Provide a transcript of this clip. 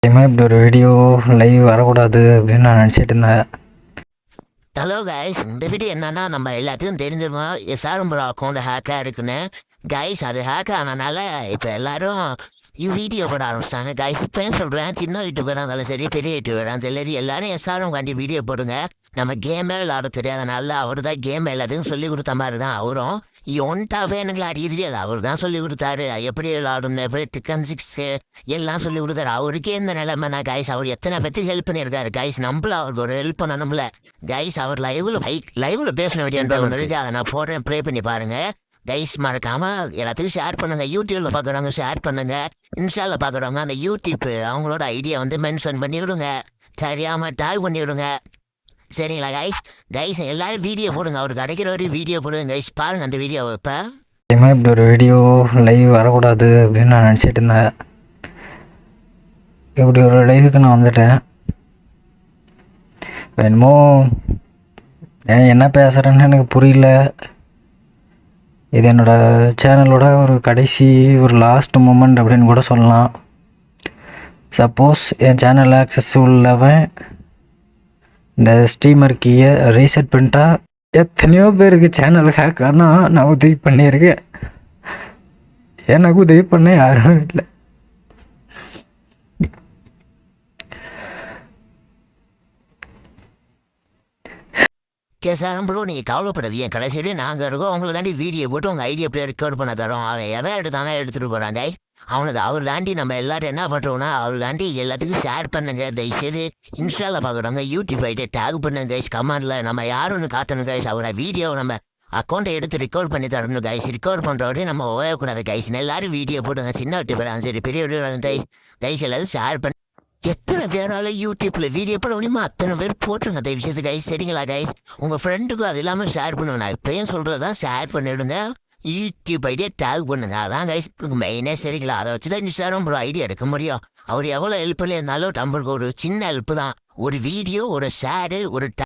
இப்படி ஒரு video live வரக்கூடாது அப்படின்னு நான் நினச்சிட்டு இருந்தேன். ஹலோ கைஸ், இந்த வீடியோ என்னன்னா நம்ம எல்லாத்தையும் தெரிஞ்சிருவோம் எஸ்ஆர்எம் அக்கௌண்ட் ஹேக்காக இருக்குன்னு. கைஸ் அது ஹேக் ஆனனால இப்போ எல்லாரும் வீடியோ போட ஆரம்பிச்சிட்டாங்க. கைஸ் இப்போ சொல்கிறேன், சின்ன யூடியூபராக இருந்தாலும் சரி, பெரிய யூடியூபராக இருந்தாலும் சரி, எல்லாரும் எஸ்ஆர்எம் காண்டி வீடியோ போடுங்க. நம்ம கேமே விளாட தெரியாதனால அவர் தான் கேம் எல்லாத்தையும் சொல்லி கொடுத்த மாதிரி தான் அவரும். ஒன்ட்டாவே எனக்கு விளாடி தெரியாது, அவர் தான் சொல்லி கொடுத்தாரு. எப்படி விளாடணும், எப்படி டிக்கன் சிக்ஸு எல்லாம் சொல்லி கொடுத்தாரு. அவருக்கே இந்த நிலைமைனா கைஸ், அவர் எத்தனை பேருக்கு ஹெல்ப் பண்ணியிருக்காரு கைஸ். நம்மள அவருக்கு ஒரு ஹெல்ப் பண்ணணும்ல கைஸ். அவர் லைவ்ல பேசின வீடியோ ஒன்று இருக்கு, அதை நான் போடுறேன், ப்ரே பண்ணி பாருங்க கைஸ். மறக்காம எல்லாத்துக்கும் ஷேர் பண்ணுங்க. யூடியூப்ல பார்க்குறவங்க ஷேர் பண்ணுங்க, இன்ஸ்டாவில் பார்க்குறவங்க அந்த யூடியூப் அவங்களோட ஐடியா மென்ஷன் பண்ணி விடுங்க, தெரியாம டேக் பண்ணி விடுங்க, சரிங்களா கைஸ்? கைஸ் எல்லாரும் வீடியோ போடுங்க, அவருக்கு கிடைக்கிற ஒரு வீடியோ போடுங்க கைஸ். பாருங்க அந்த வீடியோவை. இப்போ இப்படி ஒரு வீடியோ லைவ் வரக்கூடாது அப்படின்னு நான் நினச்சிட்டு இருந்தேன். இப்படி ஒரு லைவுக்கு நான் வந்துட்டேன். என்னமோ என்ன பேசுகிறேன்னு எனக்கு புரியல. இது என்னோடய சேனலோட ஒரு கடைசி ஒரு லாஸ்ட் மூமெண்ட் அப்படின்னு கூட சொல்லலாம். சப்போஸ் என் சேனலில் ஆக்சஸ் உள்ளவன் இந்த ஸ்ட்ரீமர் கீயை ரீசெட் பண்ணிட்டா எத்தனையோ பேருக்கு சேனல் ஹேக் ஆனால் நான் உதவி பண்ணியிருக்கேன். எனக்கு உதவி பண்ண யாரும் இல்லை. கேசாரம் ப்ரோ, நீங்கள் கவலைப்படுறது என் கடைசி நாங்கள் இருக்கோம். உங்களுக்காண்டி வீடியோ போட்டு உங்கள் ஐடியா அப்படியே ரெக்கார்ட் பண்ண தரோம். அவன் எவன் எடுத்தானே எடுத்துகிட்டு போகிறாங்க. அவனுக்கு அவர் தாண்டி நம்ம எல்லாரும் என்ன பண்ணுறோம்னா, அவர் தாண்டி எல்லாத்துக்கும் ஷேர் பண்ணுங்க தயவுசெய்து. இன்ஸ்டாவில் பார்க்குறவங்க யூடியூப் ஐடியா டேக் பண்ணுங்க கைஸ். கமெண்டில் நம்ம யாருன்னு காட்டணும் கைஸ். அவரை வீடியோ நம்ம அக்கௌண்ட்டை எடுத்து ரெக்கார்ட் பண்ணி தரணும் கைஸ். ரெக்கார்ட் பண்ணுறவரையும் நம்ம ஓயக்கூடாது கைஸ். எல்லாரும் வீடியோ போடுங்க, சின்ன யூடியூப் சரி பெரிய கைஸ் எல்லாரும் ஷேர் பண்ணி எத்தனை பேரால யூடியூப்ல வீடியோ போட முடியுமா அத்தனை பேர் போட்டுருங்க தயவு செய்து கைஸ், சரிங்களா கைஸ்? உங்கள் ஃப்ரெண்டுக்கும் அது இல்லாமல் ஷேர் பண்ணுவேன். நான் இப்பயும் சொல்கிறதான் ஷேர் பண்ணிவிடுங்க. யூடியூப் ஐடியா டேக் பண்ணுங்க, அதான் கைஸ் மெயினே, சரிங்களா? அதை வச்சு தான் இன்ஸ்டாகிராம் ஒரு ஐடியா எடுக்க முடியும். அவர் எவ்வளோ ஹெல்ப் பண்ணி இருந்தாலும் நம்மளுக்கு ஒரு சின்ன ஹெல்ப் தான். ஒரு வீடியோ, ஒரு ஷேரு, ஒரு